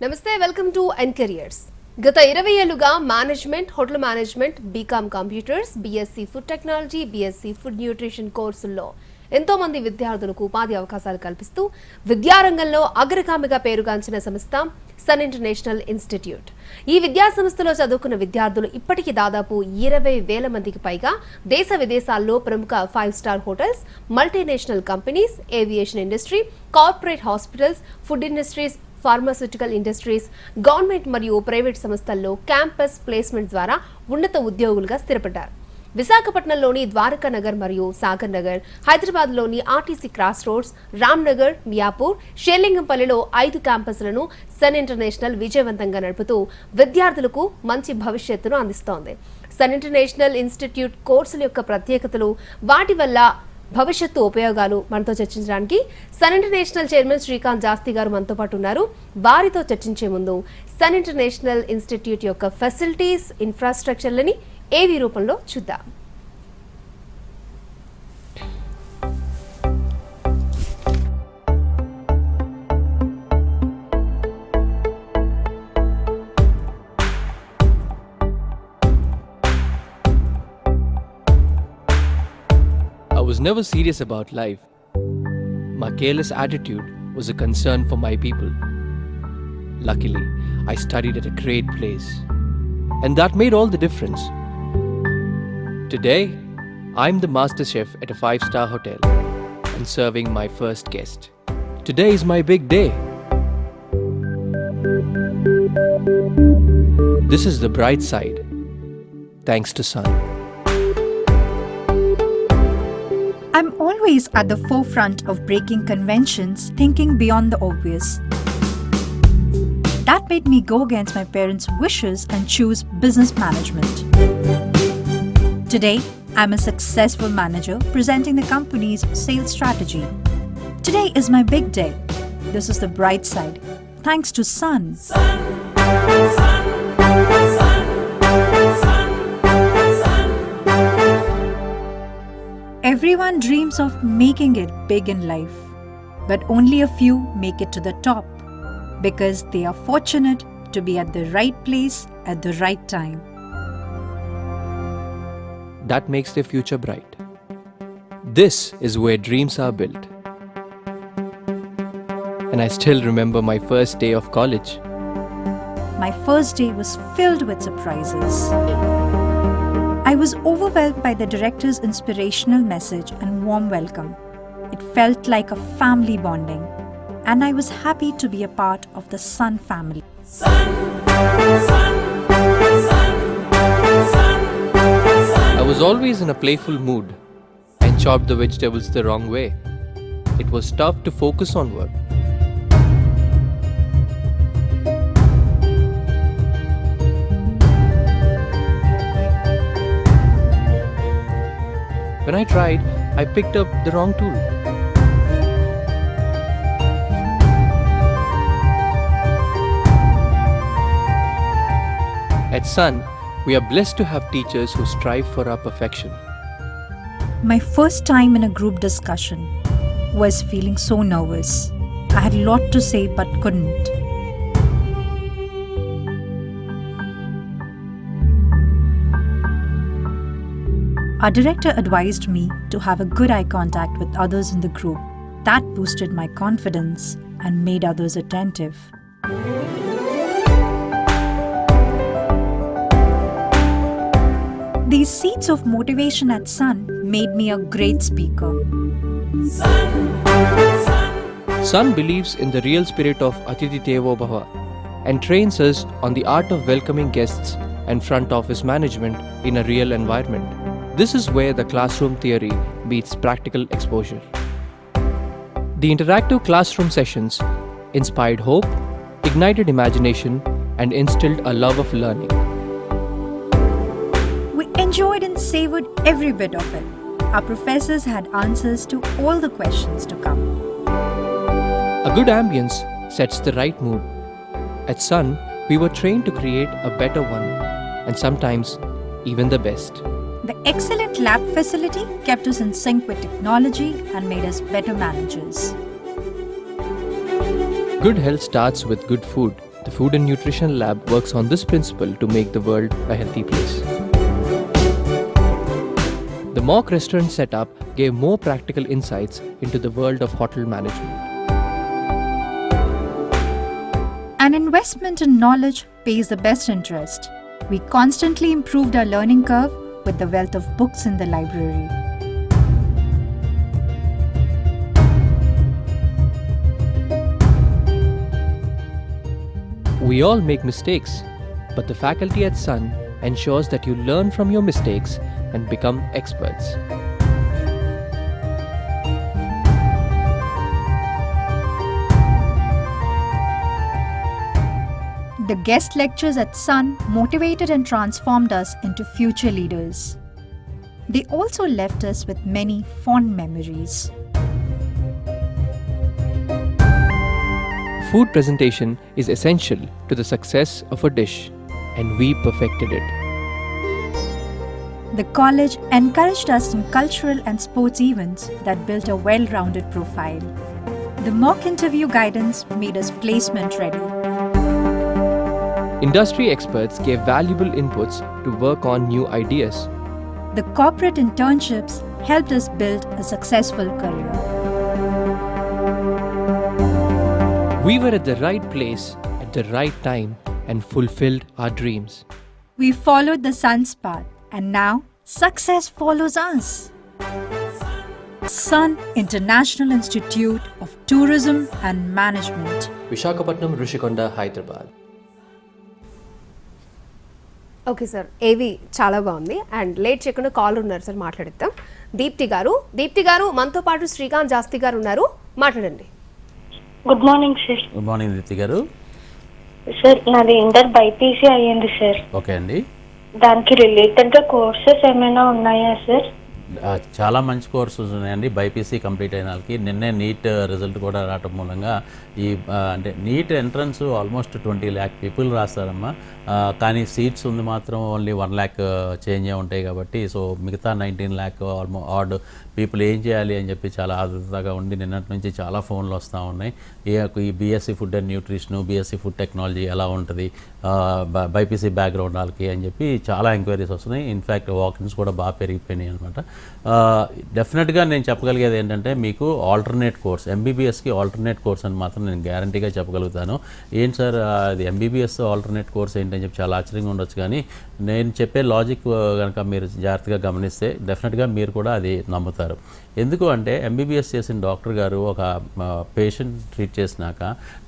నమస్తే, welcome to N careers. గత 20 ఏళ్లుగా management, hotel management, BCom computers, BSc food technology, BSc food nutrition కోర్సుల్లో ఎంతో మంది విద్యార్థులకు ఉపాధి అవకాశాలు కల్పిస్తూ విద్యారంగంలో అగ్రగామిగా పేరుగాంచిన సంస్థ సన్ ఇంటర్నేషనల్ ఇన్స్టిట్యూట్. ఈ విద్యా సంస్థలో చదువుకున్న విద్యార్థులు ఇప్పటికీ దాదాపు 20,000 మందికి పైగా దేశ విదేశాల్లో ప్రముఖ 5 star hotels, multinational companies, aviation industry, corporate hospitals, food industries, pharmaceutical industries, government మరియు ప్రైవేట్ సంస్థల్లో క్యాంపస్ ప్లేస్మెంట్ ద్వారా ఉన్నత ఉద్యోగులుగా స్థిరపడ్డారు. విశాఖపట్నంలోని ద్వారకా నగర్ మరియు సాగర్ నగర్, హైదరాబాద్లోని RTC cross roads, Ram Nagar, Miyapur, షేర్లింగంపల్లిలో 5 క్యాంపస్లను సన్ ఇంటర్నేషనల్ విజయవంతంగా నడుపుతూ విద్యార్థులకు మంచి భవిష్యత్తును అందిస్తోంది. సన్ ఇంటర్నేషనల్ ఇన్స్టిట్యూట్ కోర్సుల యొక్క ప్రత్యేకతలు, వాటి వల్ల భవిష్యత్తు ఉపయోగాలు మనతో చర్చించడానికి sun international chairman Srikanth Jasthi గారు మనతో పాటు ఉన్నారు. వారితో చర్చించే ముందు సన్ ఇంటర్నేషనల్ ఇన్స్టిట్యూట్ యొక్క ఫెసిలిటీస్, ఇన్ఫ్రాస్ట్రక్చర్లని ఏవి రూపంలో చూద్దాం. I was never serious about life. My careless attitude was a concern for my people. Luckily, I studied at a great place, and that made all the difference. Today, I'm the master chef at a 5-star hotel and serving my first guest. Today is my big day. This is the bright side, thanks to Sun. I'm always at the forefront of breaking conventions, thinking beyond the obvious. That made me go against my parents' wishes and choose business management. Today, I'm a successful manager presenting the company's sales strategy. Today is my big day. This is the bright side, thanks to Sun. Everyone dreams of making it big in life, but only a few make it to the top because they are fortunate to be at the right place at the right time. That makes their future bright. This is where dreams are built. And I still remember my first day of college. My first day was filled with surprises. I was overwhelmed by the director's inspirational message and warm welcome. It felt like a family bonding, and I was happy to be a part of the Sun family. I was always in a playful mood and chopped the vegetables the wrong way. It was tough to focus on work. When I tried, I picked up the wrong tool. At Sun, we are blessed to have teachers who strive for our perfection. My first time in a group discussion was feeling so nervous. I had a lot to say but couldn't. Our director advised me to have a good eye contact with others in the group. That boosted my confidence and made others attentive. These seeds of motivation at Sun made me a great speaker. Sun believes in the real spirit of Atithi Devo Bhava and trains us on the art of welcoming guests and front office management in a real environment. This is where the classroom theory meets practical exposure. The interactive classroom sessions inspired hope, ignited imagination, and instilled a love of learning. We enjoyed and savored every bit of it. Our professors had answers to all the questions to come. A good ambience sets the right mood. At Sun, we were trained to create a better one, and sometimes even the best. The excellent lab facility kept us in sync with technology and made us better managers. Good health starts with good food The Food and Nutrition Lab works on this principle to make the world a healthy place. The mock restaurant setup gave more practical insights into the world of hotel management. An investment in knowledge pays the best interest. We constantly improved our learning curve with the wealth of books in the library. We all make mistakes, but the faculty at Sun ensures that you learn from your mistakes and become experts. The guest lectures at Sun motivated and transformed us into future leaders. They also left us with many fond memories. Food presentation is essential to the success of a dish, and we perfected it. The college encouraged us in cultural and sports events that built a well-rounded profile. The mock interview guidance made us placement ready. Industry experts gave valuable inputs to work on new ideas. The corporate internships helped us build a successful career. We were at the right place at the right time and fulfilled our dreams. We followed the sun's path, and now success follows us. Sun International Institute of Tourism and Management. Visakhapatnam, Rishikonda, Hyderabad. Okay sir, ఏవి చాలా బాగుంది. And late చేయకుండా call ఉన్నారు sir, మాట్లాడిద్దాం. దీప్తి గారు మనతో పాటు శ్రీకాంత్ జాస్తి గారు ఉన్నారు, మాట్లాడండి. Good morning sir. Good morning Deepti గారు. సార్ నాది ఇంటర్ బైపీసీ అయ్యింది సార్. ఓకే అండి. దానికి రిలేటెడ్గా కోర్సెస్ ఏమైనా ఉన్నాయా సార్? చాలా మంచి కోర్సెస్ ఉన్నాయండి బైపీసీ కంప్లీట్ అయిన వాళ్ళకి. నిన్నే నీట్ రిజల్ట్ కూడా రావటం మూలంగా ఈ అంటే NEET entrance almost 20 lakh people రాస్తారమ్మా. కానీ సీట్స్ ఉంది మాత్రం ఓన్లీ 1 lakh చేంజ్ ఉంటాయి కాబట్టి సో మిగతా 19 lakh ఆడ్ పీపుల్ ఏం చేయాలి అని చెప్పి చాలా ఆదుర్దాగా ఉండి నిన్నటి నుంచి చాలా ఫోన్లు వస్తూ ఉన్నాయి. ఈ BSc food and nutrition, BSc food technology ఎలా ఉంటుంది బైపీసీ బ్యాక్గ్రౌండ్ వాళ్ళకి అని చెప్పి చాలా ఎంక్వైరీస్ వస్తున్నాయి. ఇన్ఫ్యాక్ట్ వాకిన్స్ కూడా బాగా పెరిగిపోయినాయి అనమాట. డెఫినెట్గా నేను చెప్పగలిగేది ఏంటంటే మీకు ఆల్టర్నేట్ కోర్స్, ఎంబీబీఎస్కి ఆల్టర్నేట్ కోర్స్ అని మాత్రం నేను గ్యారంటీగా చెప్పగలుగుతాను. ఏంటి సార్ అది ఎంబీబీఎస్ ఆల్టర్నేట్ కోర్స్ ఏంటని చెప్పి చాలా ఆశ్చర్యంగా ఉండొచ్చు, కానీ నేను చెప్పే లాజిక్ కనుక మీరు జాగ్రత్తగా గమనిస్తే డెఫినెట్గా మీరు కూడా అది నమ్ముతారు. ఎందుకు అంటే ఎంబీబీఎస్ చేసిన డాక్టర్ గారు ఒక పేషెంట్ ట్రీట్ చేసినాక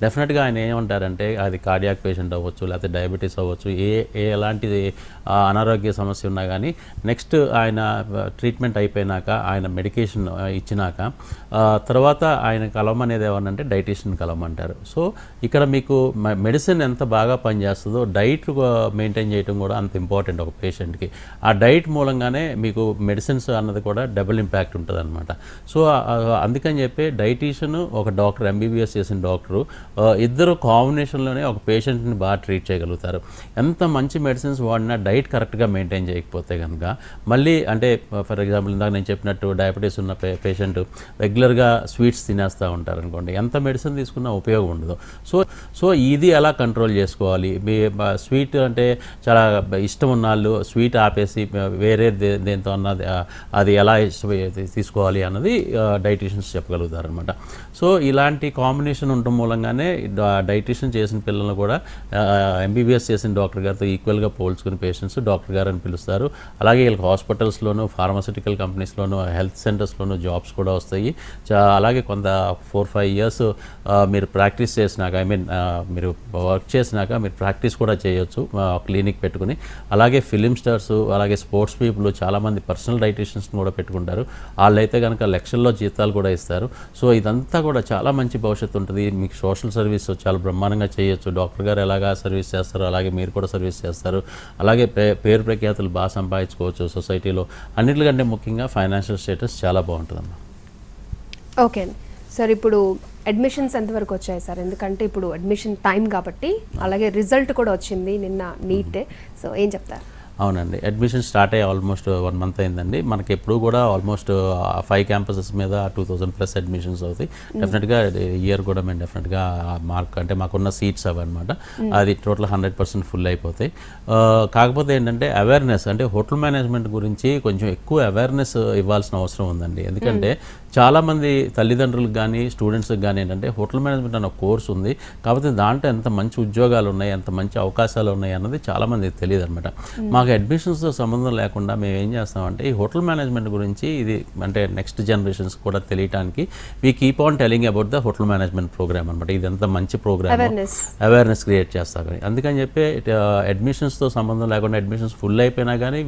డెఫినెట్గా ఆయన ఏమంటారంటే అది కార్డియాక్ పేషెంట్ అవ్వచ్చు, లేకపోతే డయాబెటీస్ అవ్వచ్చు, ఎలాంటి అనారోగ్య సమస్య ఉన్నా కానీ నెక్స్ట్ ఆయన ట్రీట్మెంట్ అయిపోయినాక ఆయన మెడికేషన్ ఇచ్చినాక తర్వాత ఆయన కలవమనేది ఏమనంటే డైటీషియన్ కలవమంటారు. సో ఇక్కడ మీకు మెడిసిన్ ఎంత బాగా పనిచేస్తుందో డైట్ మెయింటైన్ చేయడం కూడా అంత ఇంపార్టెంట్ ఒక పేషెంట్కి. ఆ డైట్ మూలంగానే మీకు మెడిసిన్స్ అన్నది కూడా డబుల్ ఇంపాక్ట్ ఉంటుంది అనమాట. సో అందుకని చెప్పి డైటీషియన్ ఒక డాక్టర్, ఎంబీబీఎస్ చేసిన డాక్టరు ఇద్దరు కాంబినేషన్లోనే ఒక పేషెంట్ని బాగా ట్రీట్ చేయగలుగుతారు. ఎంత మంచి మెడిసిన్స్ వాడినా డైట్ కరెక్ట్గా మెయింటైన్ చేయకపోతే కనుక మళ్ళీ అంటే ఫర్ ఎగ్జాంపుల్ ఇందాక నేను చెప్పినట్టు డయాబెటీస్ ఉన్న పేషెంట్ రెగ్యులర్గా స్వీట్స్ తినేస్తూ ఉంటారు అనుకోండి, ఎంత మెడిసిన్ తీసుకున్నా ఉపయోగం ఉండదు. సో ఇది ఎలా కంట్రోల్ చేసుకోవాలి? స్వీట్ అంటే చాలా ఇష్టం ఉన్న వాళ్ళు స్వీట్ ఆపేసి వేరే దేంతో అన్నది అది ఎలా తీసుకోవాలి అన్నది డైటీషియన్స్ చెప్పగలుగుతారు అనమాట. సో ఇలాంటి కాంబినేషన్ ఉండటం మూలంగానే డైటీషియన్ చేసిన పిల్లలను కూడా ఎంబీబీఎస్ చేసిన డాక్టర్ గారితో ఈక్వల్గా పోల్చుకుని పేషెంట్స్ డాక్టర్ గారు అని పిలుస్తారు. అలాగే వీళ్ళకి హాస్పిటల్స్లోను, ఫార్మాసిటికల్ కంపెనీస్లోను, హెల్త్ సెంటర్స్లోను జాబ్స్ కూడా వస్తాయి. అలాగే కొంత 4-5 years మీరు ప్రాక్టీస్ చేసినాక మీరు వర్క్ చేసినాక మీరు ప్రాక్టీస్ కూడా చేయొచ్చు క్లినిక్ పెట్టుకుని. అలాగే ఫిలిం స్టార్స్, అలాగే స్పోర్ట్స్ పీపుల్ చాలామంది పర్సనల్ డైటీషియన్స్ని కూడా పెట్టుకుంటారు. వాళ్ళైతే కనుక లక్షల్లో జీతాలు కూడా ఇస్తారు. సో ఇదంతా కూడా చాలా మంచి భవిష్యత్తు ఉంటుంది. మీకు సోషల్ సర్వీస్ చాలా బ్రహ్మాండంగా చేయొచ్చు. డాక్టర్ గారు ఎలాగా సర్వీస్ చేస్తారు అలాగే మీరు కూడా సర్వీస్ చేస్తారు. అలాగే పేరు ప్రఖ్యాతులు బాగా సంపాదించుకోవచ్చు సొసైటీలో. అన్నిటికంటే ముఖ్యంగా ఫైనాన్షియల్ స్టేటస్ చాలా బాగుంటుందమ్మా. ఓకే సార్, ఇప్పుడు అడ్మిషన్స్ ఎంతవరకు వచ్చాయి సార్? ఎందుకంటే ఇప్పుడు అడ్మిషన్ టైం కాబట్టి, అలాగే రిజల్ట్ కూడా వచ్చింది నిన్న నీట్. సో ఏం చెప్తారు? అవునండి, అడ్మిషన్ స్టార్ట్ అయ్యి ఆల్మోస్ట్ 1 month అయిందండి. మనకి ఎప్పుడు కూడా ఆల్మోస్ట్ 5 campuses మీద 2000+ అడ్మిషన్స్ అవుతాయి. డెఫినెట్గా ఇయర్ కూడా మేము డెఫినెట్గా మార్క్ అంటే మాకున్న సీట్స్ అవన్నమాట, అది టోటల్ 100% ఫుల్ అయిపోతాయి. కాకపోతే ఏంటంటే అవేర్నెస్, అంటే హోటల్ మేనేజ్మెంట్ గురించి కొంచెం ఎక్కువ అవేర్నెస్ ఇవ్వాల్సిన అవసరం ఉందండి. ఎందుకంటే చాలామంది తల్లిదండ్రులకు కానీ స్టూడెంట్స్కి కానీ ఏంటంటే హోటల్ మేనేజ్మెంట్ అన్న కోర్స్ ఉంది, కాకపోతే దాంట్లో ఎంత మంచి ఉద్యోగాలు ఉన్నాయి, ఎంత మంచి అవకాశాలు ఉన్నాయి అన్నది చాలామందికి తెలియదు అనమాట. మాకు అడ్మిషన్స్తో సంబంధం లేకుండా మేము ఏం చేస్తామంటే ఈ హోటల్ మేనేజ్మెంట్ గురించి ఇది అంటే నెక్స్ట్ జనరేషన్స్ కూడా తెలియడానికి we keep on telling about the hotel management programme అనమాట. ఇది ఎంత మంచి ప్రోగ్రామ్, అవేర్నెస్ క్రియేట్ చేస్తాం. అందుకని చెప్పి అడ్మిషన్స్తో సంబంధం లేకుండా అడ్మిషన్స్ ఫుల్ అయిపోయినా కానీ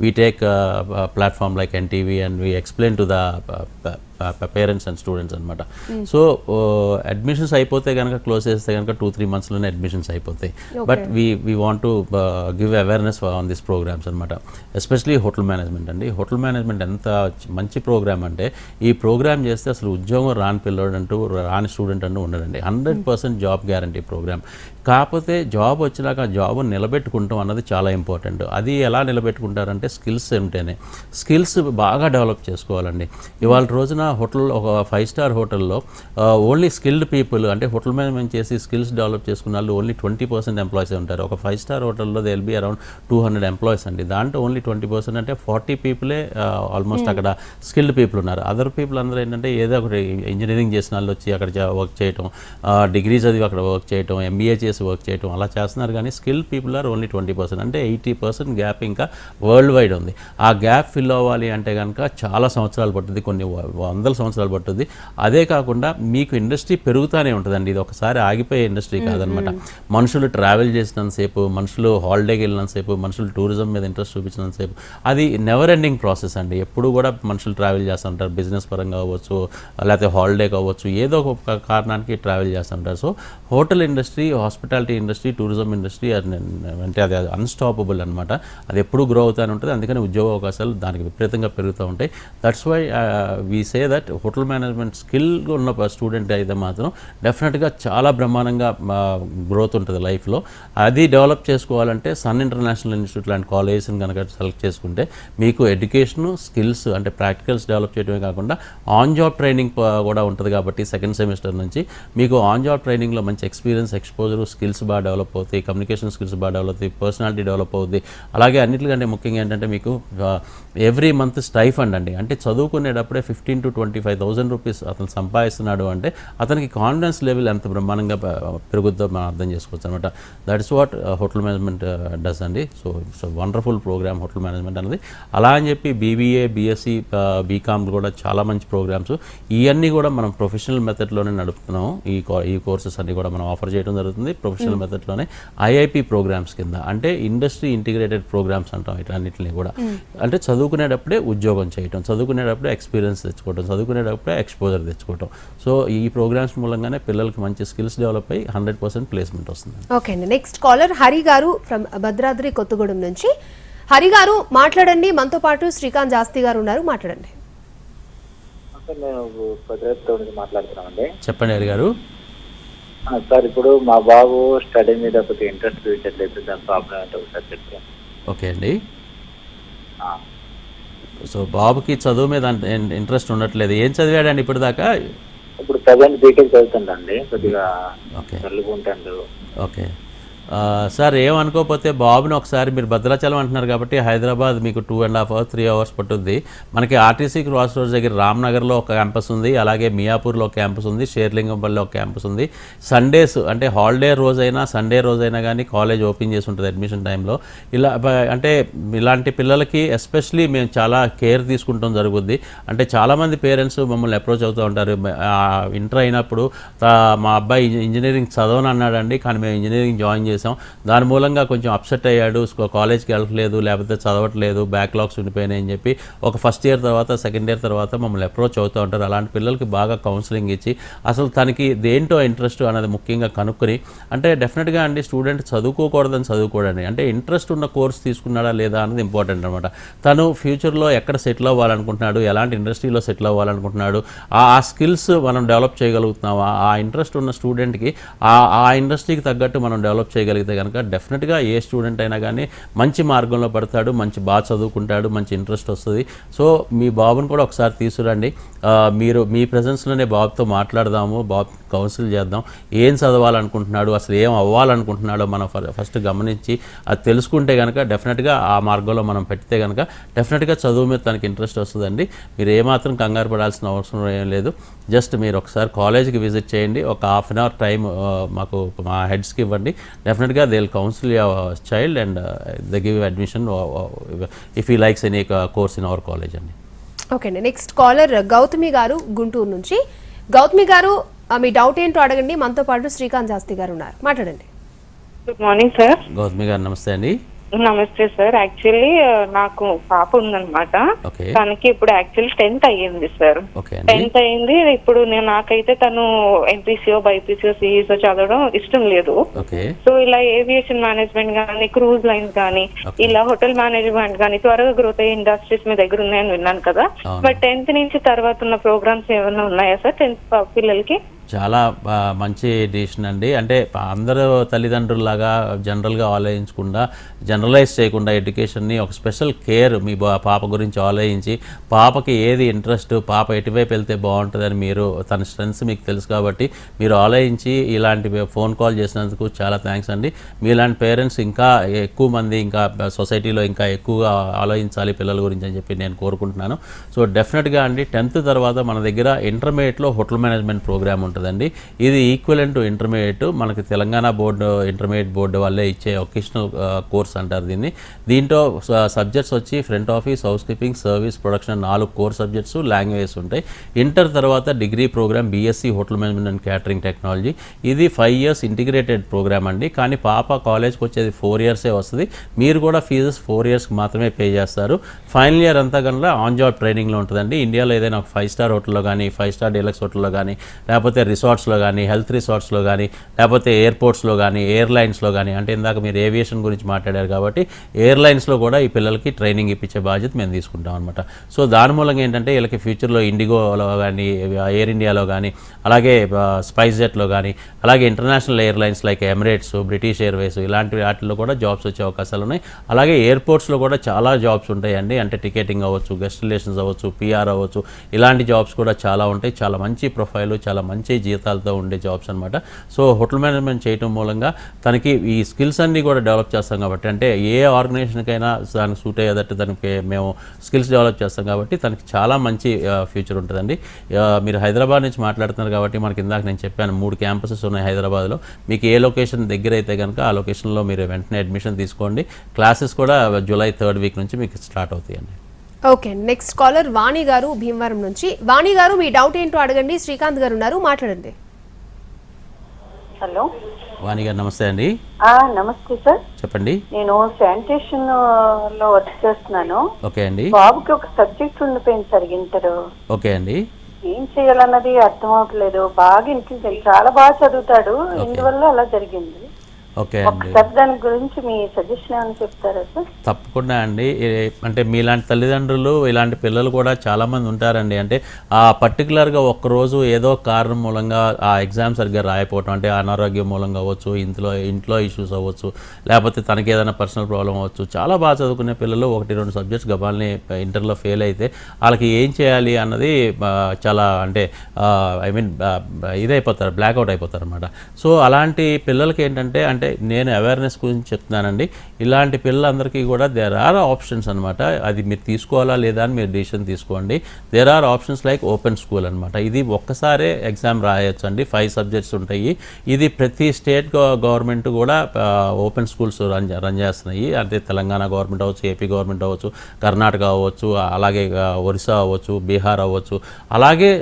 we take platform like NTV and we explain to the parents and students అనమాట. సో అడ్మిషన్స్ అయిపోతే కనుక క్లోజ్ చేస్తే కనుక 2-3 monthsలోనే అడ్మిషన్స్ అయిపోతాయి. But we want to give awareness on this programmes అనమాట. ఎస్పెషలీ హోటల్ మేనేజ్మెంట్ అండి. హోటల్ మేనేజ్మెంట్ ఎంత మంచి ప్రోగ్రామ్ అంటే ఈ ప్రోగ్రామ్ చేస్తే అసలు ఉద్యోగం రాని పిల్లడు అంటూ రాని స్టూడెంట్ అంటూ ఉండడండి. 100% జాబ్ గ్యారంటీ ప్రోగ్రామ్. కాకపోతే జాబ్ వచ్చినాక ఆ జాబ్ నిలబెట్టుకుంటాం అన్నది చాలా ఇంపార్టెంట్. అది ఎలా నిలబెట్టుకుంటారంటే స్కిల్స్ ఉంటేనే. స్కిల్స్ బాగా డెవలప్ చేసుకోవాలండి. ఇవాళ రోజున హోటల్ ఒక 5-star హోటల్లో ఓన్లీ స్కిల్డ్ పీపుల్, అంటే హోటల్ మేనేజ్మెంట్ చేసి స్కిల్స్ డెవలప్ చేసుకున్న వాళ్ళు ఓన్లీ 20% ఎంప్లాయీస్ ఉంటారు. ఒక 5-star హోటల్లో they will be around 200 employees అండి. దాంట్లో ఓన్లీ 20% అంటే 40 పీపులే ఆల్మోస్ట్ అక్కడ స్కిల్డ్ పీపుల్ ఉన్నారు. అదర్ పీపుల్ అందరూ ఏంటంటే ఏదో ఒకటి ఇంజనీరింగ్ చేసిన వాళ్ళు వచ్చి అక్కడ వర్క్ చేయటం, డిగ్రీ చదివి అక్కడ వర్క్ చేయటం, MBA చేసి వర్క్ చేయటం అలా చేస్తున్నారు. కానీ స్కిల్డ్ పీపుల్ ఆర్ ఓన్లీ 20%. అంటే 80% గ్యాప్ ఇంకా వరల్డ్ వైడ్ ఉంది. ఆ గ్యాప్ ఫిల్ అవ్వాలి అంటే కనుక చాలా సంవత్సరాలు పడుతుంది, కొన్ని 100 సంవత్సరాలు పడుతుంది. అదే కాకుండా మీకు ఇండస్ట్రీ పెరుగుతూనే ఉంటుందండి. ఇది ఒకసారి ఆగిపోయే ఇండస్ట్రీ కాదనమాట. మనుషులు ట్రావెల్ చేసినంతసేపు, మనుషులు హాలిడేకి వెళ్ళినంతసేపు, మనుషులు టూరిజం మీద ఇంట్రెస్ట్ చూపించినంతసేపు అది నెవర్ ఎండింగ్ ప్రాసెస్ అండి. ఎప్పుడు కూడా మనుషులు ట్రావెల్ చేస్తుంటారు, బిజినెస్ పరంగా అవ్వచ్చు, లేకపోతే హాలిడే కావచ్చు, ఏదో ఒక కారణానికి ట్రావెల్ చేస్తుంటారు. So hotel industry, hospitality industry, tourism industry అంటే అది అన్స్టాపబుల్ అనమాట. అది ఎప్పుడు గ్రో అవుతూనే ఉంటుంది. అందుకని ఉద్యోగ అవకాశాలు దానికి విపరీతంగా పెరుగుతూ ఉంటాయి. That's why we say that hotel management skill ఉన్న స్టూడెంట్ అయితే మాత్రం డెఫినెట్గా చాలా బ్రహ్మాండంగా గ్రోత్ ఉంటుంది లైఫ్లో. అది డెవలప్ చేసుకోవాలంటే సన్ ఇంటర్నేషనల్ ఇన్స్టిట్యూట్ లాంటి కాలేజెస్ని కనుక సెలెక్ట్ చేసుకుంటే మీకు ఎడ్యుకేషను, స్కిల్స్ అంటే ప్రాక్టికల్స్ డెవలప్ చేయడమే కాకుండా ఆన్ జాబ్ ట్రైనింగ్ కూడా ఉంటుంది. కాబట్టి 2nd సెమిస్టర్ నుంచి మీకు ఆన్ జాబ్ ట్రైనింగ్లో మంచి ఎక్స్పీరియన్స్, ఎక్స్పోజర్, స్కిల్స్ బాగా డెవలప్ అవుతాయి, కమ్యూనికేషన్ స్కిల్స్ బాగా డెవలప్ అవుతాయి, పర్సనాలిటీ డెవలప్ అవుతుంది. అలాగే అన్నిటికంటే ముఖ్యంగా ఏంటంటే మీకు ఎవ్రీ మంత్ స్టైఫండ్ అండి. అంటే చదువుకునేటప్పుడే 15,000 to 25,000 రూపీస్ అతను సంపాదిస్తున్నాడు అంటే అతనికి కాన్ఫిడెన్స్ లెవెల్ ఎంత బ్రహ్మాండంగా పెరుగుద్దో మనం అర్థం చేసుకోవచ్చు అనమాట. That is what hotel management does అండి. So it's wonderful programme hotel management అనేది. అలా అని చెప్పి BBA, BSc, BCom కూడా చాలా మంచి ప్రోగ్రామ్స్. ఇవన్నీ కూడా మనం ప్రొఫెషనల్ మెథడ్లోనే నడుపుతున్నాం. ఈ కోర్సెస్ అన్ని కూడా మనం ఆఫర్ చేయడం జరుగుతుంది ప్రొఫెషనల్ మెథడ్లోనే. IIP ప్రోగ్రామ్స్ కింద, అంటే ఇండస్ట్రీ ఇంటిగ్రేటెడ్ ప్రోగ్రామ్స్ అంటాం వీటన్నిటిని కూడా. అంటే చదువుకునేటప్పుడే ఉద్యోగం చేయటం, చదువుకునేటప్పుడే ఎక్స్పీరియన్స్ తెచ్చుకోవటం, చదువుకునేటప్పుడే ఎక్స్పోజర్ తెచ్చుకోవటం. సో ఈ ప్రోగ్రామ్స్ మూలంగానే పిల్లలకి మంచి స్కిల్స్ డెవలప్ అయ్యి 100% ప్లేస్మెంట్ వస్తుంది. ఓకే అండి. నెక్స్ట్ కాలర్ హరి గారు ఫ్రమ్ భద్రాద్రి కొత్తగూడెం నుంచి. హరి గారు మాట్లాడండి. మనతో పాటు శ్రీకాంత్ జాస్తి గారు ఉన్నారు, మాట్లాడండి. మాట్లాడుతున్నామండి. చెప్పండి హరి గారు. సార్, ఇప్పుడు మా బాబు స్టడీ మీద కొద్దిగా ఇంట్రెస్ట్ చూపించట్లేదు, దాని ప్రాబ్లం ఏంటో ఒకసారి చెప్తాను. ఓకే అండి. సో బాబుకి చదువు మీద ఇంట్రెస్ట్ ఉండట్లేదు. ఏం చదివాడండి ఇప్పుడు దాకా? ఇప్పుడు ప్రజెంట్ బీటెక్ చదువుతుందండి. కొద్దిగా చదువుకుంటాడు. ఓకే సార్, ఏమనుకోకపోతే బాబుని ఒకసారి మీరు భద్రాచలం అంటున్నారు కాబట్టి హైదరాబాద్ మీకు 2.5 hours 3 hours పట్టుద్ది. మనకి ఆర్టీసీ క్రాస్ రోడ్స్ దగ్గర రామ్నగర్లో ఒక క్యాంపస్ ఉంది, అలాగే మియాపూర్లో ఒక క్యాంపస్ ఉంది, షేర్లింగంపల్లిలో ఒక క్యాంపస్ ఉంది. సండేస్ అంటే హాలిడే రోజైనా సండే రోజైనా కానీ కాలేజ్ ఓపెన్ చేసి ఉంటుంది అడ్మిషన్ టైంలో. ఇలా అంటే ఇలాంటి పిల్లలకి ఎస్పెషలీ మేము చాలా కేర్ తీసుకుంటాం జరుగుద్ది. అంటే చాలామంది పేరెంట్స్ మమ్మల్ని అప్రోచ్ అవుతూ ఉంటారు. ఇంటర్ అయినప్పుడు మా అబ్బాయి ఇంజనీరింగ్ చదవని అన్నాడండి, కానీ మేము ఇంజనీరింగ్ జాయిన్ చేసాం, దాని మూలంగా కొంచెం అప్సెట్ అయ్యాడు, కాలేజ్కి వెళ్ళట్లేదు, లేకపోతే చదవట్లేదు, బ్యాక్లాగ్స్ ఉండిపోయినాయి అని చెప్పి ఒక ఫస్ట్ ఇయర్ తర్వాత సెకండ్ ఇయర్ తర్వాత మమ్మల్ని అప్రోచ్ అవుతూ ఉంటారు. అలాంటి పిల్లలకి బాగా కౌన్సిలింగ్ ఇచ్చి అసలు తనకి దేంటో ఇంట్రెస్ట్ అనేది ముఖ్యంగా కనుక్కొని, అంటే డెఫినెట్గా అండి స్టూడెంట్ చదువుకోకూడదని చదువుకోవడానికి, అంటే ఇంట్రెస్ట్ ఉన్న కోర్స్ తీసుకున్నాడా లేదా అనేది ఇంపార్టెంట్ అనమాట. తను ఫ్యూచర్లో ఎక్కడ సెటిల్ అవ్వాలనుకుంటున్నాడు, ఎలాంటి ఇండస్ట్రీలో సెటిల్ అవ్వాలనుకుంటున్నాడు, ఆ స్కిల్స్ మనం డెవలప్ చేయగలుగుతున్నావా, ఆ ఇంట్రెస్ట్ ఉన్న స్టూడెంట్కి ఆ ఇండస్ట్రీకి తగ్గట్టు మనం డెవలప్ చేయగలుగుతాం చేయగలిగితే కనుక డెఫినెట్గా ఏ స్టూడెంట్ అయినా కానీ మంచి మార్గంలో పడతాడు, బాగా చదువుకుంటాడు, మంచి ఇంట్రెస్ట్ వస్తుంది. సో మీ బాబుని కూడా ఒకసారి తీసుకురండి. మీరు మీ ప్రెజెన్స్లోనే బాబుతో మాట్లాడదాము, బాబు కౌన్సిల్ చేద్దాం. ఏం చదవాలనుకుంటున్నాడు, అసలు ఏం అవ్వాలనుకుంటున్నాడో మనం ఫస్ట్ గమనించి అది తెలుసుకుంటే కనుక డెఫినెట్గా ఆ మార్గంలో మనం పెడితే కనుక డెఫినెట్గా చదువు మీద తనకి ఇంట్రెస్ట్ వస్తుందండి. మీరు ఏమాత్రం కంగారు పడాల్సిన అవసరం ఏం లేదు. జస్ట్ మీరు ఒకసారి కాలేజ్కి విజిట్ చేయండి, ఒక హాఫ్ అన్ అవర్ టైం మాకు మా హెడ్స్కి ఇవ్వండి. డెఫినెట్గా they will council your child and they give admission if he likes any course in our college అండి. ఓకే అండి, నెక్స్ట్ కాలర్ గౌతమి గారు గుంటూరు నుంచి. గౌతమి గారు మీ డౌట్ ఏంటో అడగండి. మనతో పాటు శ్రీకాంత్ శాస్త్రి గారు ఉన్నారు, మాట్లాడండి. Good morning sir. గౌతమి గారు నమస్తే అండి. నమస్తే సార్. యాక్చువల్లీ నాకు పాప ఉందన్నమాట. తనకి ఇప్పుడు యాక్చువల్లీ 10th అయ్యింది సార్. 10th అయింది. ఇప్పుడు నాకైతే తను ఎంపీసీఓ, బైపీసీఓ, సిఈసో చదవడం ఇష్టం లేదు. సో ఇలా ఏవియేషన్ మేనేజ్మెంట్ కానీ, క్రూజ్ లైన్స్ కానీ, ఇలా హోటల్ మేనేజ్మెంట్ కానీ త్వరగా గ్రోత్ అయ్యే ఇండస్ట్రీస్ మీ దగ్గర ఉన్నాయని విన్నాను కదా. బట్ 10th నుంచి తర్వాత ఉన్న ప్రోగ్రామ్స్ ఏమైనా ఉన్నాయా సార్ 10th పిల్లలకి? చాలా మంచి డిసిషన్ అండి. అంటే అందరూ తల్లిదండ్రుల్లాగా జనరల్గా ఆలోచించకుండా, జనరలైజ్ చేయకుండా ఎడ్యుకేషన్ని ఒక స్పెషల్ కేర్ మీ పాప గురించి ఆలోచించి, పాపకి ఏది ఇంట్రెస్ట్, పాప ఎటువైపు వెళ్తే బాగుంటుందని మీరు తన స్ట్రెంగ్స్ మీకు తెలుసు కాబట్టి మీరు ఆలోచించి ఇలాంటి ఫోన్ కాల్ చేసినందుకు చాలా థ్యాంక్స్ అండి. మీలాంటి పేరెంట్స్ ఇంకా ఎక్కువ మంది ఇంకా సొసైటీలో ఇంకా ఎక్కువగా ఆలోచించాలి పిల్లల గురించి అని చెప్పి నేను కోరుకుంటున్నాను. సో డెఫినెట్గా అండి 10th తర్వాత మన దగ్గర ఇంటర్మీడియట్లో హోటల్ మేనేజ్మెంట్ ప్రోగ్రామ్ ఉంటుందండి. ఇది ఈక్వలెంట్ టు ఇంటర్మీడియట్. మనకి తెలంగాణ బోర్డు ఇంటర్మీడియట్ బోర్డు వల్లే ఇచ్చే ఒకేషనల్ కోర్స్ అంటారు దీన్ని. దీంట్లో సబ్జెక్ట్స్ వచ్చి front office, housekeeping, service, production 4 core subjects, languages ఉంటాయి. ఇంటర్ తర్వాత degree programme BSc hotel management and catering technology. ఇది 5 years ఇంటిగ్రేటెడ్ ప్రోగ్రామ్ అండి. కానీ పాప కాలేజ్కి వచ్చేది 4 years వస్తుంది. మీరు కూడా ఫీజెస్ 4 years మాత్రమే పే చేస్తారు. ఫైనల్ ఇయర్ అంతా కనుక ఆన్ జాబ్ ట్రైనింగ్లో ఉంటుందండి. ఇండియాలో ఏదైనా ఒక 5-star హోటల్లో కానీ, 5-star డీలక్స్ హోటల్లో కానీ, లేకపోతే రిసార్ట్స్లో కానీ, హెల్త్ రిసార్ట్స్లో కానీ, లేకపోతే ఎయిర్పోర్ట్స్లో కానీ, ఎయిర్లైన్స్లో కానీ, అంటే ఇందాక మీరు ఏవియేషన్ గురించి మాట్లాడారు కాబట్టి ఎయిర్లైన్స్లో కూడా ఈ పిల్లలకి ట్రైనింగ్ ఇప్పించే బాధ్యత మేము తీసుకుంటాం అనమాట. సో దాని మూలంగా ఏంటంటే వీళ్ళకి ఫ్యూచర్లో ఇండిగోలో కానీ, ఎయిర్ ఇండియాలో కానీ, అలాగే స్పైస్ జెట్లో కానీ, అలాగే international airlines like Emirates, British Airways ఇలాంటి వాటిల్లో కూడా జాబ్స్ వచ్చే అవకాశాలు ఉన్నాయి. అలాగే ఎయిర్పోర్ట్స్లో కూడా చాలా జాబ్స్ ఉంటాయండి. అంటే టికెటింగ్ అవ్వచ్చు, గెస్ట్ రిలేషన్స్ అవ్వచ్చు, పిఆర్ అవ్వచ్చు, ఇలాంటి జాబ్స్ కూడా చాలా ఉంటాయి. చాలా మంచి ప్రొఫైల్, చాలా మంచి జీతాలతో ఉండే జాబ్స్ అనమాట. సో హోటల్ మేనేజ్మెంట్ చేయడం మూలంగా తనకి ఈ స్కిల్స్ అన్నీ కూడా డెవలప్ చేస్తాం కాబట్టి, అంటే ఏ ఆర్గనైజేషన్కైనా దానికి సూట్ అయ్యేటట్టు దానికి మేము స్కిల్స్ డెవలప్ చేస్తాం కాబట్టి తనకి చాలా మంచి ఫ్యూచర్ ఉంటుందండి. మీరు హైదరాబాద్ నుంచి మాట్లాడుతున్నారు కాబట్టి మనకి ఇందాక నేను చెప్పాను 3 campuses ఉన్నాయి హైదరాబాద్లో. మీకు ఏ లొకేషన్ దగ్గర అయితే కనుక ఆ లొకేషన్లో మీరు వెంటనే అడ్మిషన్ తీసుకోండి. క్లాసెస్ కూడా July 3rd week నుంచి మీకు స్టార్ట్ అవుతాయండి. ఓకే, నెక్స్ట్ కాలర్ వాణి గారు భీమవరం నుంచి. వాణి గారు మీ డౌట్ ఏంటో అడగండి. శ్రీకాంత్ గారు ఉన్నారు, మాట్లాడండి. హలో వాణి గారు నమస్తే అండి. నమస్తే సార్, చెప్పండి. నేను శానిటేషన్ లో వర్క్ చేస్తున్నాను. ఓకే అండి. బాబుకి ఒక సబ్జెక్ట్ ఉండిపోయింది సార్ ఇంటర్. ఓకే అండి. ఏం చేయాలన్నది అర్థం అవట్లేదు. బాగా ఇంట్రెస్ట్, చాలా బాగా చదువుతాడు, ఇందువల్ల అలా జరిగింది. ఓకే అండి, ఒకసారి దాని గురించి మీ సజెషన్ ఏమైనా చెప్తారా సార్? తప్పకుండా అండి. అంటే మీలాంటి తల్లిదండ్రులు ఇలాంటి పిల్లలు కూడా చాలామంది ఉంటారండి. అంటే ఆ పర్టికులర్గా ఒక్కరోజు ఏదో కారణం మూలంగా ఆ ఎగ్జామ్ సరిగ్గా రాయకపోవటం, అంటే అనారోగ్యం మూలంగా అవ్వచ్చు, ఇంట్లో ఇష్యూస్ అవ్వచ్చు, లేకపోతే తనకి ఏదైనా పర్సనల్ ప్రాబ్లం అవ్వచ్చు. చాలా బాగా చదువుకునే పిల్లలు 1-2 సబ్జెక్ట్స్ గబాల్ని ఇంటర్లో ఫెయిల్ అయితే వాళ్ళకి ఏం చేయాలి అన్నది చాలా అంటే ఇదైపోతారు, బ్లాక్అవుట్ అయిపోతారు అనమాట. సో అలాంటి పిల్లలకి ఏంటంటే, అంటే నేను అవేర్నెస్ గురించి చెప్తున్నానండి. ఇలాంటి పిల్లలందరికీ కూడా దేర్ ఆర్ ఆప్షన్స్ అనమాట. అది మీరు తీసుకోవాలా లేదా అని మీరు డిసిషన్ తీసుకోండి. There are options like open school అనమాట. ఇది ఒక్కసారే ఎగ్జామ్ రాయొచ్చు అండి. 5 subjects ఉంటాయి. ఇది ప్రతి స్టేట్ గవర్నమెంట్ కూడా ఓపెన్ స్కూల్స్ రన్ చేస్తున్నాయి. అంటే తెలంగాణ గవర్నమెంట్ అవ్వచ్చు, ఏపీ గవర్నమెంట్ అవ్వచ్చు, కర్ణాటక అవ్వచ్చు, అలాగే ఒరిస్సా అవ్వచ్చు, బీహార్ అవ్వచ్చు. అలాగే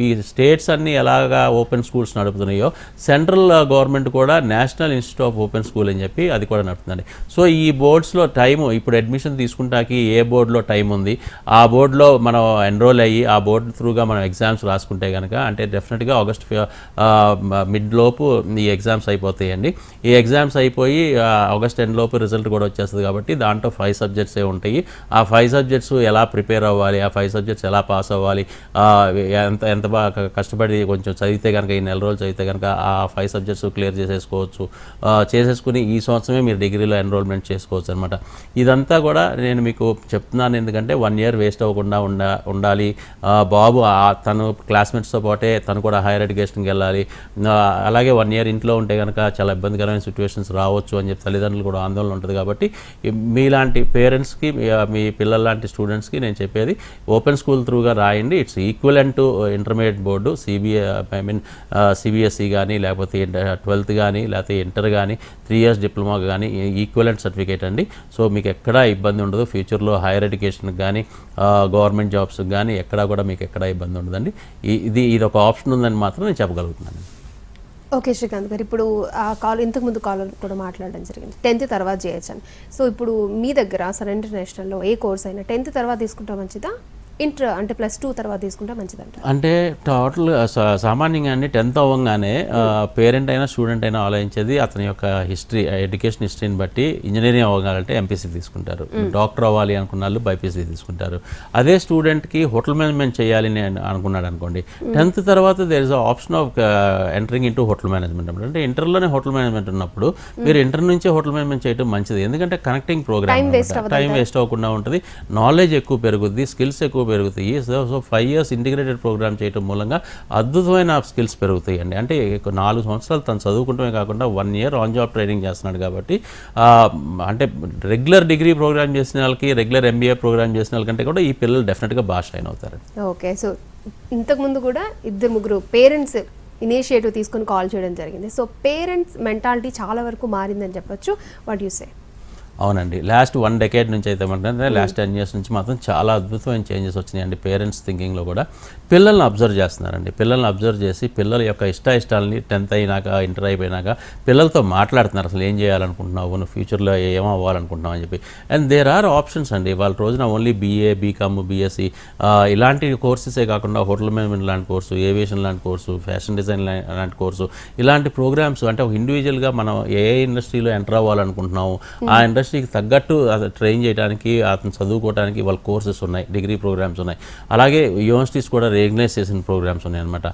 ఈ స్టేట్స్ అన్నీ ఎలాగా ఓపెన్ స్కూల్స్ నడుపుతున్నాయో సెంట్రల్ గవర్నమెంట్ కూడా national institute of open school అని చెప్పి అది కూడా నడుపుతుందండి. సో ఈ బోర్డ్స్లో టైము, ఇప్పుడు అడ్మిషన్ తీసుకుంటాకి ఏ బోర్డులో టైం ఉంది, ఆ బోర్డులో మనం ఎన్రోల్ అయ్యి ఆ బోర్డు త్రూగా మనం ఎగ్జామ్స్ రాసుకుంటే కనుక, అంటే డెఫినెట్గా ఆగస్ట్ మిడ్ లోపు ఈ ఎగ్జామ్స్ అయిపోతాయండి. ఈ ఎగ్జామ్స్ అయిపోయి ఆగస్ట్ ఎండ్ లోపు రిజల్ట్ కూడా వచ్చేస్తుంది కాబట్టి దాంట్లో 5 subjects ఉంటాయి. ఆ 5 subjects ఎలా ప్రిపేర్ అవ్వాలి, ఆ 5 subjects ఎలా పాస్ అవ్వాలి, ఎంత బాగా కష్టపడి కొంచెం చదివితే కనుక, ఈ నెల రోజులు చదివితే కనుక ఆ 5 subjects క్లియర్ చేసేసుకోవచ్చు. చేసేసుకుని ఈ సంవత్సరమే మీరు డిగ్రీలో ఎన్రోల్మెంట్ చేసుకోవచ్చు అనమాట. ఇదంతా కూడా నేను మీకు చెప్తున్నాను ఎందుకంటే 1 year వేస్ట్ అవ్వకుండా ఉండాలి. బాబు తను క్లాస్మేట్స్తో పాటే తను కూడా హైయర్ ఎడ్యుకేషన్కి వెళ్ళాలి. అలాగే 1 year ఇంట్లో ఉంటే కనుక చాలా ఇబ్బందికరమైన సిచ్యువేషన్స్ రావచ్చు అని చెప్పి తల్లిదండ్రులు కూడా ఆందోళన ఉంటుంది. కాబట్టి మీలాంటి పేరెంట్స్కి మీ పిల్లల లాంటి స్టూడెంట్స్కి నేను చెప్పేది ఓపెన్ స్కూల్ త్రూగా రాయండి. It's equivalent to intermediate board CBSE కానీ లేకపోతే 12th కానీ లేకపోతే ఇంటర్ కానీ 3 years డిప్లొమా కానీ ఈక్వలెంట్ సర్టిఫికేట్ అండి. సో మీకు ఎక్కడా ఇబ్బంది ఉండదు. ఫ్యూచర్లో హైయర్ ఎడ్యుకేషన్కి కానీ గవర్నమెంట్ జాబ్స్కి కానీ ఎక్కడా కూడా మీకు ఎక్కడా ఇబ్బంది ఉండదండి. ఇది ఒక ఆప్షన్ ఉందని మాత్రం నేను చెప్పగలుగుతున్నాను. ఓకే శ్రీకాంత్ గారు, ఇప్పుడు ఇంతకుముందు కాలర్ కూడా మాట్లాడడం జరిగింది 10th తర్వాత చేయొచ్చని. సో ఇప్పుడు మీ దగ్గర సన్ ఇంటర్నేషనల్లో ఏ కోర్స్ అయినా 10th తర్వాత తీసుకుంటే మంచిదా, ఇంటర్ అంటే +2 తర్వాత తీసుకుంటే మంచిదంట? అంటే టోటల్ సామాన్యంగా అండి 10th అవ్వగానే పేరెంట్ అయినా స్టూడెంట్ అయినా ఆలోచించేది అతని యొక్క హిస్టరీ, ఎడ్యుకేషన్ హిస్టరీని బట్టి ఇంజనీరింగ్ అవ్వాలంటే ఎంపీసీ తీసుకుంటారు, డాక్టర్ అవ్వాలి అనుకున్న వాళ్ళు బైపీసీ తీసుకుంటారు. అదే స్టూడెంట్కి హోటల్ మేనేజ్మెంట్ చేయాలి అని అనుకున్నాడు అనుకోండి, 10th తర్వాత there is option of entering into hotel management. అంటే ఇంటర్లోనే హోటల్ మేనేజ్మెంట్ ఉన్నప్పుడు మీరు ఇంటర్ నుంచే హోటల్ మేనేజ్మెంట్ చేయడం మంచిది. ఎందుకంటే కనెక్టింగ్ ప్రోగ్రామ్, టైం వేస్ట్ అవ్వకుండా ఉంటుంది, నాలెడ్జ్ ఎక్కువ పెరుగుద్ది, స్కిల్స్ ఎక్కువ పెరుగుతాయి. సో 5 years ఇంటిగ్రేటెడ్ ప్రోగ్రామ్ చేయడం మూలంగా అద్భుతమైన స్కిల్స్ పెరుగుతాయి అండి. అంటే 4 సంవత్సరాలు తను చదువుకుంటమే కాకుండా 1 year ఆన్ జాబ్ ట్రైనింగ్ చేస్తున్నాడు. కాబట్టి అంటే రెగ్యులర్ డిగ్రీ ప్రోగ్రామ్ చేసిన వాళ్ళకి, రెగ్యులర్ ఎంబీఏ ప్రోగ్రామ్ చేసిన వాళ్ళకంటే కూడా ఈ పిల్లలు డెఫినెట్గా బాగా షైన్ అవుతారు. ఓకే, సో ఇంతకుముందు కూడా 2-3 పేరెంట్స్ ఇనిషియేటివ్ తీసుకొని కాల్ చేయడం జరిగింది. సో పేరెంట్స్ మెంటాలిటీ చాలా వరకు మారిందని చెప్పొచ్చు. What you say? అవునండి, లాస్ట్ 1 decade నుంచి అయితే అంటే లాస్ట్ 10 years నుంచి మాత్రం చాలా అద్భుతమైన చేంజెస్ వచ్చినాయండి. పేరెంట్స్ థింకింగ్లో కూడా పిల్లల్ని అబ్జర్వ్ చేస్తున్నారండి. పిల్లల్ని అబ్జర్వ్ చేసి పిల్లల యొక్క ఇష్టాలని 10th అయినాక, ఇంటర్ అయిపోయినాక పిల్లలతో మాట్లాడుతున్నారు. అసలు ఏం చేయాలనుకుంటున్నావు, నువ్వు ఫ్యూచర్లో ఏమవ్వాలనుకుంటున్నావు అని చెప్పి. అండ్ దేర్ ఆర్ ఆప్షన్స్ అండి. వాళ్ళ రోజున ఓన్లీ BA, BCom, BSc ఇలాంటి కోర్సెసే కాకుండా హోటల్ మేనేజ్మెంట్ లాంటి కోర్సు, ఏవియేషన్ లాంటి కోర్సు, ఫ్యాషన్ డిజైన్ లాంటి కోర్సు, ఇలాంటి ప్రోగ్రామ్స్ అంటే ఒక ఇండివిజువల్గా మనం ఏ ఇండస్ట్రీలో ఎంటర్ అవ్వాలనుకుంటున్నాము ఆ ఇండస్ట్రీకి తగ్గట్టు ట్రైన్ చేయడానికి, అతను చదువుకోవడానికి వాళ్ళ కోర్సెస్ ఉన్నాయి, డిగ్రీ ప్రోగ్రామ్స్ ఉన్నాయి. అలాగే యూనివర్సిటీస్ కూడా రికగ్నైజ్ చేసిన ప్రోగ్రామ్స్ ఉన్నాయి అనమాట.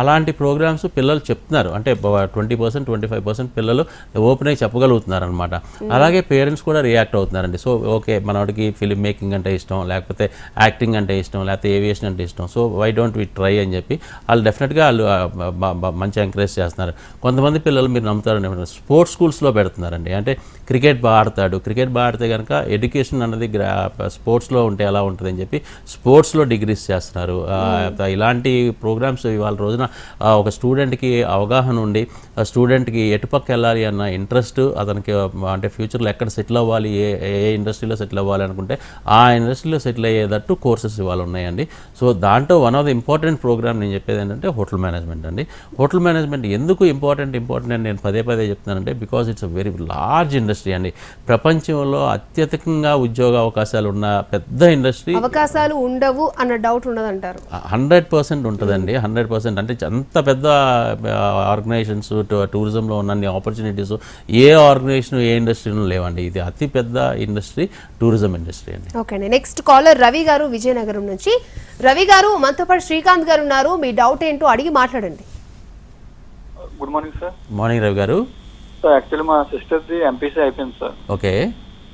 అలాంటి ప్రోగ్రామ్స్ పిల్లలు చెప్తున్నారు. అంటే 20%, 25% పిల్లలు ఓపెన్ అయ్యి చెప్పగలుగుతున్నారు అనమాట. అలాగే పేరెంట్స్ కూడా రియాక్ట్ అవుతున్నారండి. సో ఓకే, మనవాడికి ఫిలిం మేకింగ్ అంటే ఇష్టం, లేకపోతే యాక్టింగ్ అంటే ఇష్టం, లేకపోతే ఏవియేషన్ అంటే ఇష్టం, so why don't we try అని చెప్పి వాళ్ళు డెఫినెట్గా వాళ్ళు మంచి ఎంకరేజ్ చేస్తున్నారు. కొంతమంది పిల్లలు మీరు నమ్ముతారని స్పోర్ట్స్ స్కూల్స్లో పెడుతున్నారండి. అంటే క్రికెట్ బాగా ఆడతాడు, క్రికెట్ బాగా ఆడితే కనుక ఎడ్యుకేషన్ అన్నది స్పోర్ట్స్లో ఉంటే ఎలా ఉంటుంది అని చెప్పి స్పోర్ట్స్లో డిగ్రీస్ చేస్తున్నారు. ఇలాంటి ప్రోగ్రామ్స్ ఇవాళ రోజున ఒక స్టూడెంట్కి అవగాహన ఉండి, స్టూడెంట్కి ఎటుపక్క వెళ్ళాలి అన్న ఇంట్రెస్ట్, అతనికి అంటే ఫ్యూచర్లో ఎక్కడ సెటిల్ అవ్వాలి, ఏ ఇండస్ట్రీలో సెటిల్ అవ్వాలి అనుకుంటే ఆ ఇండస్ట్రీలో సెటిల్ అయ్యేటట్టు కోర్సెస్ ఇవాళ ఉన్నాయండి. సో దాంట్లో one of the important programme నేను చెప్పేది ఏంటంటే హోటల్ మేనేజ్మెంట్ అండి. హోటల్ మేనేజ్మెంట్ ఎందుకు ఇంపార్టెంట్ అని నేను పదే చెప్తున్నానంటే because it's a very large industry అండి. ప్రపంచంలో అత్యధికంగా ఉద్యోగ అవకాశాలు ఉన్న పెద్ద ఇండస్ట్రీ. అవకాశాలు ఉండవు అన్న డౌట్ ఉండదంటారు? 100% ఉంటుందండి. 100% అంటే అంత పెద్ద ఆర్గనైజేషన్స్, టూరిజంలో ఉన్న ఆపర్చునిటీస్ ఏ ఆర్గనైజేషన్, ఏ ఇండస్ట్రీలో లేవండి. ఇది అతి పెద్ద ఇండస్ట్రీ, టూరిజం ఇండస్ట్రీ అండి. ఓకే అండి, నెక్స్ట్ కాలర్ రవి గారు విజయనగరం నుంచి. రవి గారు, మనతో పాటు శ్రీకాంత్ గారు ఉన్నారు. మీ డౌట్ ఏంటో అడిగి మాట్లాడండి. Good morning sir. Morning Ravi గారు. సార్ యాక్చువల్లీ మా సిస్టర్ది ఎంపీసీ అయిపోయింది సార్. ఓకే.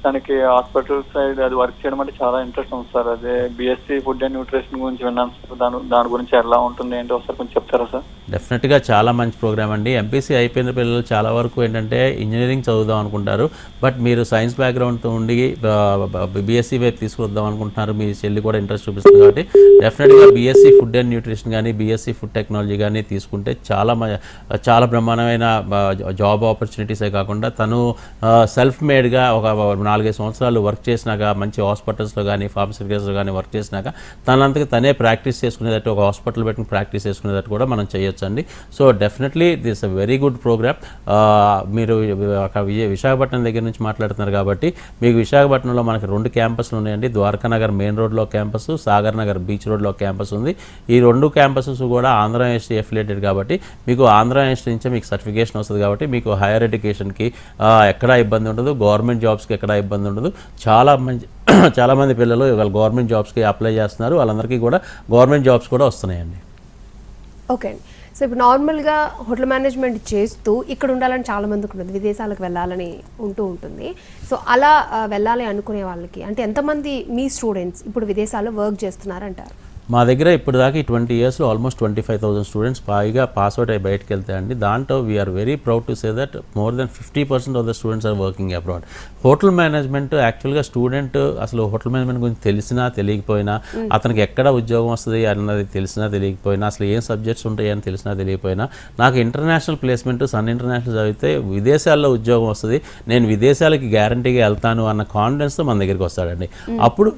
తనకి హాస్పిటల్ సైడ్ అది వర్క్ చేయడం అంటే చాలా ఇంట్రెస్ట్ ఉంది సార్. అదే BSc ఫుడ్ అండ్ న్యూట్రిషన్ గురించి విన్నాను సార్. దాని గురించి ఎలా ఉంటుంది ఏంటో ఒకసారి కొంచెం చెప్తారా సార్? డెఫినెట్గా చాలా మంచి ప్రోగ్రామ్ అండి. ఎంపీసీ అయిపోయిన పిల్లలు చాలా వరకు ఏంటంటే ఇంజనీరింగ్ చదువుదాం అనుకుంటారు, బట్ మీరు సైన్స్ బ్యాక్గ్రౌండ్తో ఉండి BSc వైపు తీసుకొద్దాం అనుకుంటున్నారు, మీ చెల్లి కూడా ఇంట్రెస్ట్ చూపిస్తుంది. కాబట్టి డెఫినెట్గా BSc ఫుడ్ అండ్ న్యూట్రిషన్ కానీ, BSc ఫుడ్ టెక్నాలజీ కానీ తీసుకుంటే చాలా బ్రహ్మాండమైన జాబ్ ఆపర్చునిటీసే కాకుండా తను సెల్ఫ్ మేడ్గా ఒక 4-5 సంవత్సరాలు వర్క్ చేసినాక, మంచి హాస్పిటల్స్లో కానీ ఫార్మస్యూటికల్స్లో కానీ వర్క్ చేసినాక తనంతకు తనే ప్రాక్టీస్ చేసుకునేటట్టు, ఒక హాస్పిటల్ పెట్టుకుని ప్రాక్టీస్ చేసుకునేటట్టు కూడా మనం చేయొచ్చండి. So definitely this a very good programme. మీరు విశాఖపట్నం దగ్గర నుంచి మాట్లాడుతున్నారు కాబట్టి మీకు విశాఖపట్నంలో మనకి 2 క్యాంపస్లు ఉన్నాయండి. ద్వారకా నగర్ మెయిన్ రోడ్లో క్యాంపస్, సాగర్ నగర్ బీచ్ రోడ్లో క్యాంపస్ ఉంది. ఈ 2 క్యాంపసెస్ కూడా ఆంధ్ర యూనివర్సిటీ అఫిలియేటెడ్ కాబట్టి మీకు ఆంధ్ర యూనివర్సిటీ నుంచే మీకు సర్టిఫికేషన్ వస్తుంది. కాబట్టి మీకు హైయర్ ఎడ్యుకేషన్కి ఎక్కడా ఇబ్బంది ఉండదు, గవర్నమెంట్ జాబ్స్కి ఎక్కడా ఇబ్బంది ఉండదు. చాలామంది పిల్లలు ఇవాళ గవర్నమెంట్ జాబ్స్కి అప్లై చేస్తున్నారు, వాళ్ళందరికీ కూడా గవర్నమెంట్ జాబ్స్ కూడా వస్తున్నాయండి. ఓకే అండి, సో ఇప్పుడు నార్మల్గా హోటల్ మేనేజ్మెంట్ చేస్తూ ఇక్కడ ఉండాలని చాలా మందికి ఉంటుంది, విదేశాలకు వెళ్ళాలని ఉంటుంది. సో అలా వెళ్ళాలి అనుకునే వాళ్ళకి అంటే ఎంతమంది మీ స్టూడెంట్స్ ఇప్పుడు విదేశాల్లో వర్క్ చేస్తున్నారంటారు? మా దగ్గర ఇప్పుడు దాకా ఈ 20 ఇయర్స్లో ఆల్మోస్ట్ 25,000 స్టూడెంట్స్ పైగా పాస్అవుట్ అయ్యి బయటకు వెళ్తాయండి. దాంట్లో we are very proud to say that more than 50% of the students are working abroad. Hotel management యాక్చువల్గా స్టూడెంట్ అసలు హోటల్ మేనేజ్మెంట్ గురించి తెలిసినా తెలియకపోయినా, అతనికి ఎక్కడ ఉద్యోగం వస్తుంది అన్నది తెలిసినా తెలియకపోయినా, అసలు ఏం సబ్జెక్ట్స్ ఉంటాయని తెలిసినా తెలియకపోయినా, నాకు ఇంటర్నేషనల్ ప్లేస్మెంట్ సన్ ఇంటర్నేషనల్ చదివితే విదేశాల్లో ఉద్యోగం వస్తుంది, నేను విదేశాలకి గ్యారంటీగా వెళ్తాను అన్న కాన్ఫిడెన్స్తో మన దగ్గరికి వస్తాడండి. అప్పుడు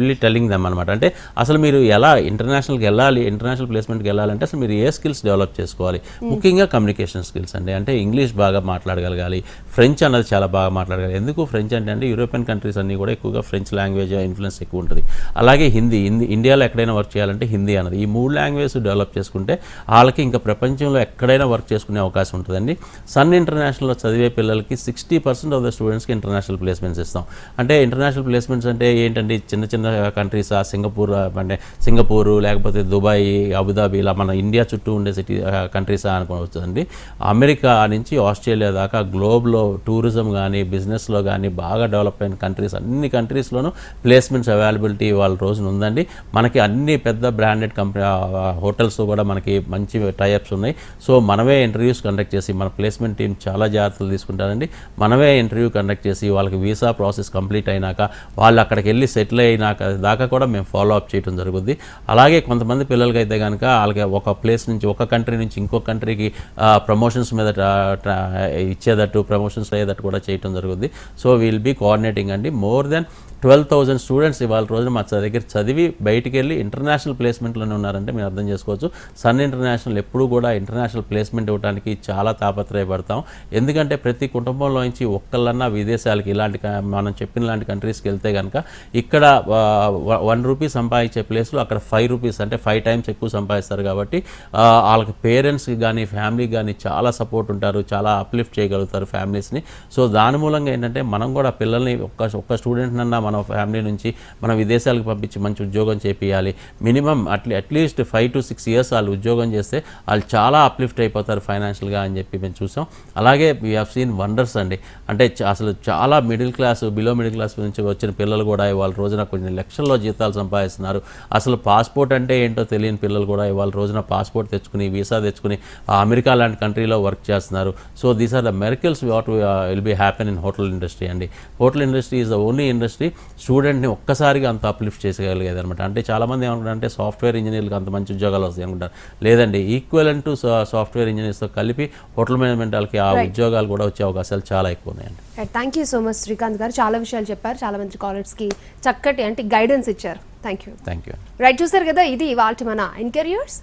విల్ టెల్లింగ్ దెమ్ అనమాట. అంటే అసలు మీరు ఎలా ఇంటర్నేషనల్కి వెళ్ళాలి, ఇంటర్నేషనల్ ప్లేస్మెంట్కి వెళ్ళాలంటే అసలు మీరు ఏ స్కిల్స్ డెవలప్ చేసుకోవాలి, ముఖ్యంగా కమ్యూనికేషన్ స్కిల్స్ అండి. అంటే ఇంగ్లీష్ బాగా మాట్లాడగలగాలి, ఫ్రెంచ్ అన్నది చాలా బాగా మాట్లాడగలగాలి. ఎందుకు ఫ్రెంచ్ అంటే యూరోపియన్ కంట్రీస్ అన్నీ కూడా ఎక్కువగా ఫ్రెంచ్ లాంగ్వేజ్ ఇన్ఫ్లుయెన్స్ ఎక్కువ ఉంటుంది. అలాగే హిందీ, ఇండియాలో ఎక్కడైనా వర్క్ చేయాలంటే హిందీ అన్నది. ఈ 3 లాంగ్వేజ్ డెవలప్ చేసుకుంటే వాళ్ళకి ఇంకా ప్రపంచంలో ఎక్కడైనా వర్క్ చేసుకునే అవకాశం ఉంటుందండి. సన్ ఇంటర్నేషనల్లో చదివే పిల్లలకి 60% ఆఫ్ ద స్టూడెంట్స్కి ఇంటర్నేషనల్ ప్లేస్మెంట్స్ ఇస్తాం. అంటే ఇంటర్నేషనల్ ప్లేస్మెంట్స్ అంటే ఏంటండి, చిన్న చిన్న కంట్రీసా, సింగపూరు లేకపోతే దుబాయ్, అబుదాబి, ఇలా మన ఇండియా చుట్టూ ఉండే కంట్రీసా అనుకోవచ్చుండి. అమెరికా నుంచి ఆస్ట్రేలియా దాకా గ్లోబ్లో టూరిజం కానీ బిజినెస్లో కానీ బాగా డెవలప్ అయిన కంట్రీస్, అన్ని కంట్రీస్లోనూ ప్లేస్మెంట్స్ అవైలబిలిటీ వాళ్ళ రోజున ఉందండి. మనకి అన్ని పెద్ద బ్రాండెడ్ కంపెనీ హోటల్స్తో కూడా మనకి మంచి టైఅప్స్ ఉన్నాయి. సో మనమే ఇంటర్వ్యూస్ కండక్ట్ చేసి, మన ప్లేస్మెంట్ టీం చాలా జాగ్రత్తలు తీసుకుంటారండి. మనమే ఇంటర్వ్యూ కండక్ట్ చేసి వాళ్ళకి వీసా ప్రాసెస్ కంప్లీట్ అయినాక, వాళ్ళు అక్కడికి వెళ్ళి సెటిల్ అయినాక దాకా కూడా మేము ఫాలో అప్ చేయడం జరుగుద్ది. అలాగే కొంతమంది పిల్లలకి అయితే కనుక వాళ్ళకి ఒక ప్లేస్ నుంచి, ఒక కంట్రీ నుంచి ఇంకో కంట్రీకి ప్రమోషన్స్ మీద ఇచ్చేటట్టు, ప్రమోషన్స్ అయ్యేటట్టు కూడా చేయడం జరుగుద్ది. సో విల్ బీ కోఆర్డినేటింగ్ అండి. మోర్ దెన్ 12,000 స్టూడెంట్స్ ఇవాళ రోజున మా దగ్గర చదివి బయటికి వెళ్ళి ఇంటర్నేషనల్ ప్లేస్మెంట్లోనే ఉన్నారంటే మీరు అర్థం చేసుకోవచ్చు. సన్ ఇంటర్నేషనల్ ఎప్పుడూ కూడా ఇంటర్నేషనల్ ప్లేస్మెంట్ ఇవ్వడానికి చాలా తాపత్రయపడతాం. ఎందుకంటే ప్రతి కుటుంబంలో నుంచి ఒక్కళ్ళన్నా విదేశాలకి, ఇలాంటి మనం చెప్పిన లాంటి కంట్రీస్కి వెళ్తే కనుక ఇక్కడ 1 రూపీ సంపాదించే ప్లేస్లో అక్కడ 5 రూపీస్ అంటే 5 టైమ్స్ ఎక్కువ సంపాదిస్తారు. కాబట్టి వాళ్ళకి పేరెంట్స్కి కానీ ఫ్యామిలీకి కానీ చాలా సపోర్ట్ ఉంటారు, చాలా అప్లిఫ్ట్ చేయగలుగుతారు ఫ్యామిలీస్ని. సో దాని మూలంగా ఏంటంటే మనం కూడా పిల్లల్ని ఒక్క స్టూడెంట్ అన్నా మన ఫ్యామిలీ నుంచి మనం విదేశాలకు పంపించి మంచి ఉద్యోగం చేపియాలి. మినిమం అట్లీస్ట్ 5 to 6 years వాళ్ళు ఉద్యోగం చేస్తే వాళ్ళు చాలా అప్లిఫ్ట్ అయిపోతారు ఫైనాన్షియల్గా అని చెప్పి మేము చూసాం. అలాగే వీ హ్యావ్ సీన్ వండర్స్ అండి. అంటే అసలు చాలా middle class, below middle class నుంచి వచ్చిన పిల్లలు కూడా ఇవాళ రోజున కొన్ని లక్షల్లో జీతాలు సంపాదిస్తున్నారు. అసలు పాస్పోర్ట్ అంటే ఏంటో తెలియని పిల్లలు కూడా ఇవాళ రోజున పాస్పోర్ట్ తెచ్చుకుని, వీసా తెచ్చుకుని అమెరికా లాంటి కంట్రీలో వర్క్ చేస్తున్నారు. సో దీస్ ఆర్ ద మెరికల్స్ what will be happen in hotel industry అండి. Hotel industry is the only industry స్టూడెంట్ని ఒక్కసారిగా అంత అప్లిఫ్ట్ చేసేయగలిగేది అనమాట. అంటే చాలామంది ఏమనుకుంటారంటే సాఫ్ట్వేర్ ఇంజనీర్లకు అంత మంచి ఉద్యోగాలు వస్తాయి అనుకుంటారు. లేదండి, ఈక్వలెంట్ టు సాఫ్ట్వేర్ ఇంజనీర్స్తో కలిపి హోటల్ మేనేజ్మెంట్ వాళ్ళకి ఆ ఉద్యోగాలు కూడా వచ్చే అవకాశాలు చాలా ఎక్కువ ఉన్నాయండి. Thank you so much Srikanth గారు, చాలా విషయాలు చెప్పారు, చాలా మంది కాలర్స్కి చక్కటి అంటే గైడెన్స్ ఇచ్చారు. Thank you. Thank you. Right, చూసారు కదా, ఇది ఇవాల్టి మన ఇన్ కెరియర్స్.